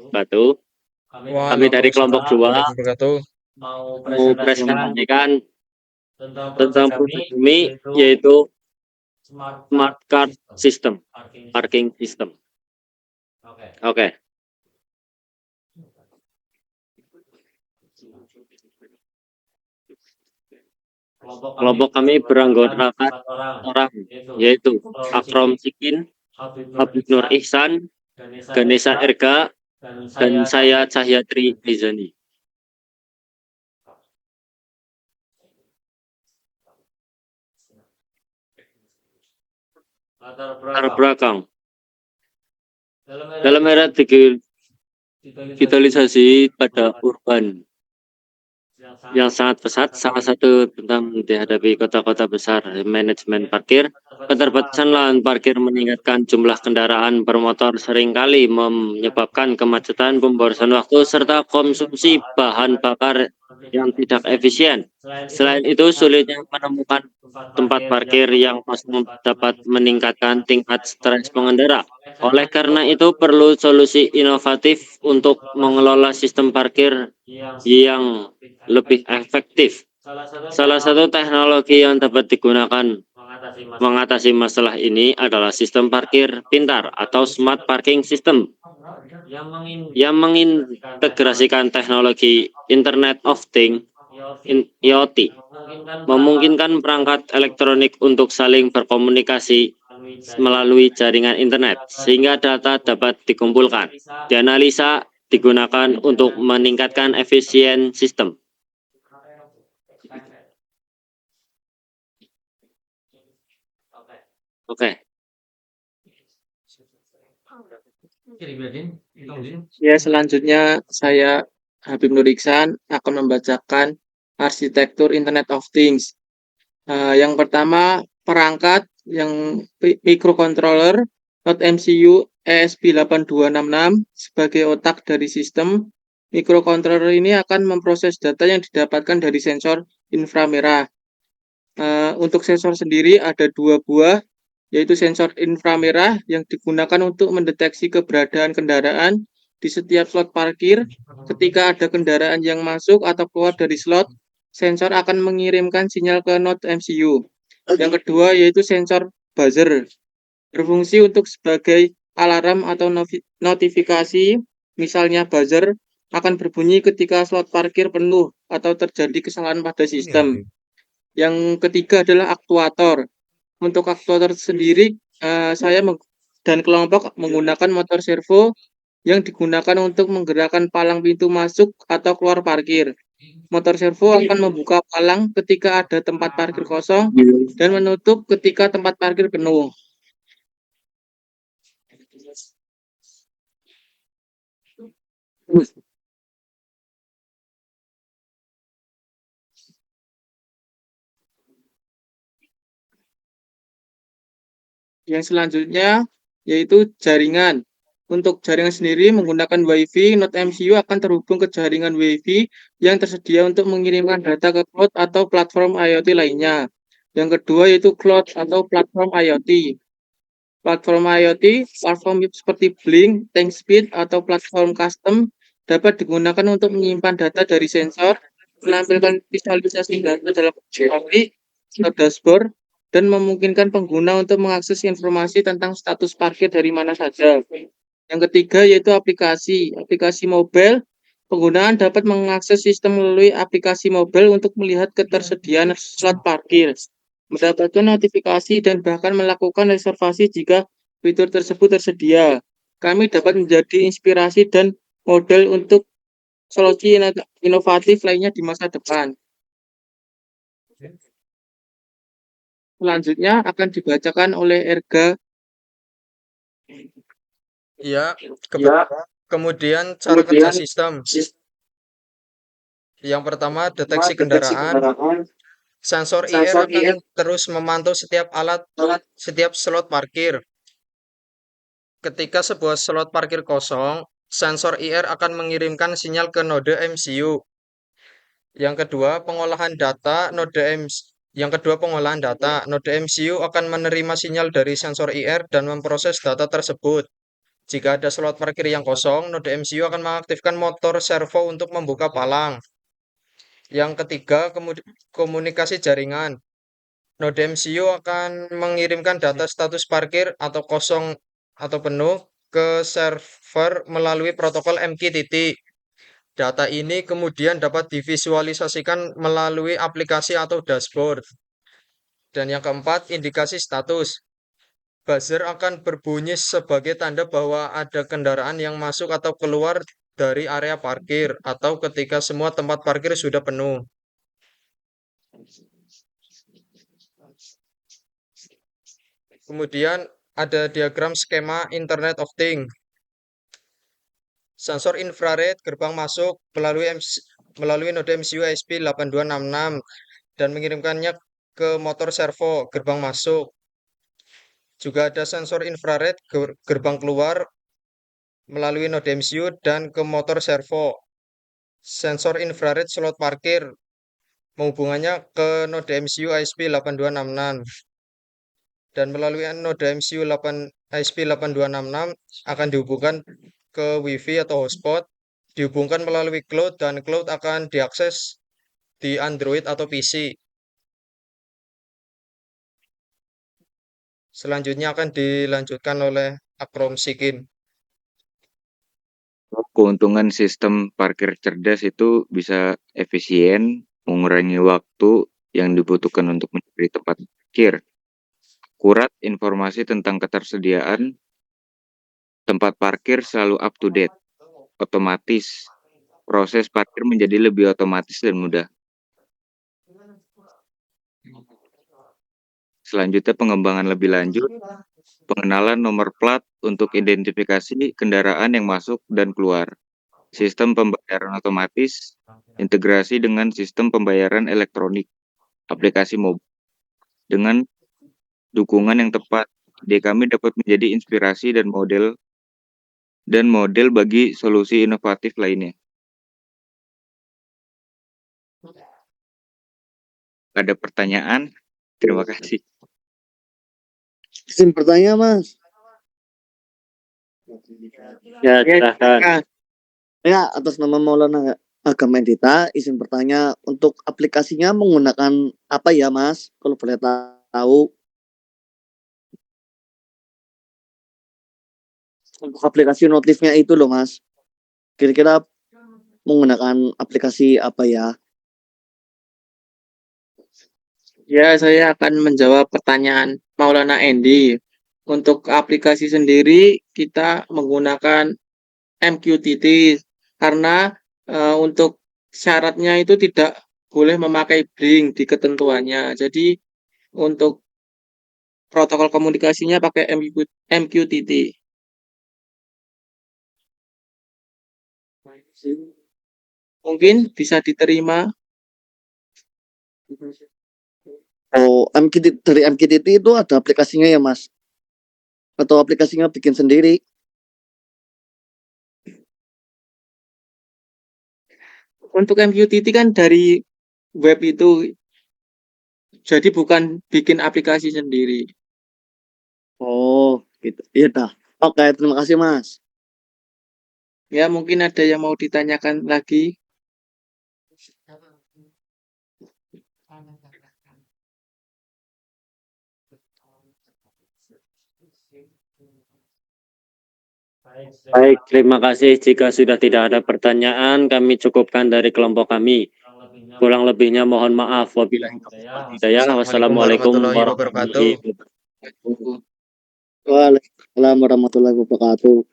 Batu. Kami dari kelompok 2 Waalaikumsalam wabarakatuh. mau presentasikan tentang produk kami yaitu Smart Card System, Parking System. Oke. Kelompok kami beranggotakan orang, yaitu Akrom Sikin, Habib Nur Ihsan, Ganesha Erga, dan saya Cahyatri Rizani. Latar belakang. Dalam era digitalisasi pada urban yang sangat pesat, salah satu tentang dihadapi kota-kota besar, manajemen parkir, keterbatasan lahan parkir meningkatkan jumlah kendaraan bermotor seringkali menyebabkan kemacetan, pemborosan waktu, serta konsumsi bahan bakar yang tidak efisien. Selain itu, sulitnya menemukan tempat parkir yang kosong dapat meningkatkan tingkat stres pengendara. Oleh karena itu, perlu solusi inovatif untuk mengelola sistem parkir yang lebih efektif. Salah satu teknologi yang dapat digunakan mengatasi masalah ini adalah sistem parkir pintar atau Smart Parking System yang mengintegrasikan teknologi Internet of Things (IoT), memungkinkan perangkat elektronik untuk saling berkomunikasi melalui jaringan internet sehingga data dapat dikumpulkan, dianalisa, digunakan untuk meningkatkan efisien sistem. Oke. Ya, selanjutnya saya Habib Nur Ihsan akan membacakan arsitektur Internet of Things. Yang pertama, perangkat yang microcontroller MCU ESP8266 sebagai otak dari sistem. Microcontroller ini akan memproses data yang didapatkan dari sensor inframerah. Untuk sensor sendiri ada 2 buah, yaitu sensor inframerah yang digunakan untuk mendeteksi keberadaan kendaraan di setiap slot parkir. Ketika ada kendaraan yang masuk atau keluar dari slot, sensor akan mengirimkan sinyal ke node MCU. Yang kedua yaitu sensor buzzer, berfungsi untuk sebagai alarm atau notifikasi. Misalnya buzzer akan berbunyi ketika slot parkir penuh atau terjadi kesalahan pada sistem. Yang ketiga adalah aktuator. Untuk aktuator sendiri, saya dan kelompok menggunakan motor servo yang digunakan untuk menggerakkan palang pintu masuk atau keluar parkir. Motor servo akan membuka palang ketika ada tempat parkir kosong dan menutup ketika tempat parkir penuh. Yang selanjutnya yaitu jaringan. Untuk jaringan sendiri menggunakan WiFi, node MCU akan terhubung ke jaringan WiFi yang tersedia untuk mengirimkan data ke cloud atau platform IoT lainnya. Yang kedua yaitu cloud atau platform IoT. Platform IoT, platform seperti Blink, ThinkSpeed, atau platform custom dapat digunakan untuk menyimpan data dari sensor, menampilkan visualisasi data dalam grafik atau dashboard, dan memungkinkan pengguna untuk mengakses informasi tentang status parkir dari mana saja. Yang ketiga yaitu aplikasi mobile. Penggunaan dapat mengakses sistem melalui aplikasi mobile untuk melihat ketersediaan slot parkir, mendapatkan notifikasi, dan bahkan melakukan reservasi jika fitur tersebut tersedia. Kami dapat menjadi inspirasi dan model untuk solusi inovatif lainnya di masa depan. Selanjutnya akan dibacakan oleh Erga. Ya, kemudian cara kerja sistem. Yang pertama, deteksi kendaraan. Sensor IR akan terus memantau setiap slot parkir. Ketika sebuah slot parkir kosong, sensor IR akan mengirimkan sinyal ke node MCU. Yang kedua, pengolahan data. Node MCU akan menerima sinyal dari sensor IR dan memproses data tersebut. Jika ada slot parkir yang kosong, node MCU akan mengaktifkan motor servo untuk membuka palang. Yang ketiga, komunikasi jaringan. Node MCU akan mengirimkan data status parkir atau kosong atau penuh ke server melalui protokol MQTT. Data ini kemudian dapat divisualisasikan melalui aplikasi atau dashboard. Dan yang keempat, indikasi status. Buzzer akan berbunyi sebagai tanda bahwa ada kendaraan yang masuk atau keluar dari area parkir atau ketika semua tempat parkir sudah penuh. Kemudian ada diagram skema Internet of Things. Sensor infrared gerbang masuk melalui node MCU ISP8266 dan mengirimkannya ke motor servo gerbang masuk. Juga ada sensor infrared gerbang keluar melalui node MCU dan ke motor servo. Sensor infrared slot parkir menghubungannya ke node MCU ISP8266 dan melalui node MCU ISP8266 akan dihubungkan ke WiFi atau hotspot, dihubungkan melalui cloud dan cloud akan diakses di Android atau PC. Selanjutnya akan dilanjutkan oleh Akrom Sikin. Keuntungan sistem parkir cerdas itu bisa efisien, mengurangi waktu yang dibutuhkan untuk mencari tempat parkir. Akurat informasi tentang ketersediaan tempat parkir selalu up to date. Otomatis, proses parkir menjadi lebih otomatis dan mudah. Selanjutnya pengembangan lebih lanjut, pengenalan nomor plat untuk identifikasi kendaraan yang masuk dan keluar. Sistem pembayaran otomatis, integrasi dengan sistem pembayaran elektronik, aplikasi mobile. Dengan dukungan yang tepat, ide kami dapat menjadi inspirasi dan model bagi solusi inovatif lainnya. Ada pertanyaan? Terima kasih. Izin bertanya, Mas. Ya, silahkan. Ya, atas nama Maulana Agama Endita, izin bertanya untuk aplikasinya menggunakan apa ya, Mas? Kalau boleh tahu. Untuk aplikasi notifnya itu loh, Mas. Kira-kira menggunakan aplikasi apa ya? Ya, saya akan menjawab pertanyaan Maulana Endi. Untuk aplikasi sendiri, kita menggunakan MQTT karena untuk syaratnya itu tidak boleh memakai Blink di ketentuannya. Jadi, untuk protokol komunikasinya pakai MQTT. Mungkin bisa diterima. Oh, dari MQTT itu ada aplikasinya ya, Mas? Atau aplikasinya bikin sendiri? Untuk MQTT kan dari web itu, jadi bukan bikin aplikasi sendiri. Oh, gitu. Iya dah. Oke, terima kasih, Mas. Ya, mungkin ada yang mau ditanyakan lagi. Baik, terima kasih. Jika sudah tidak ada pertanyaan, kami cukupkan dari kelompok kami. Kurang lebihnya mohon maaf. Wabillahi taufiq wal hidayah. Wassalamualaikum warahmatullahi wabarakatuh. Waalaikumsalam warahmatullahi wabarakatuh.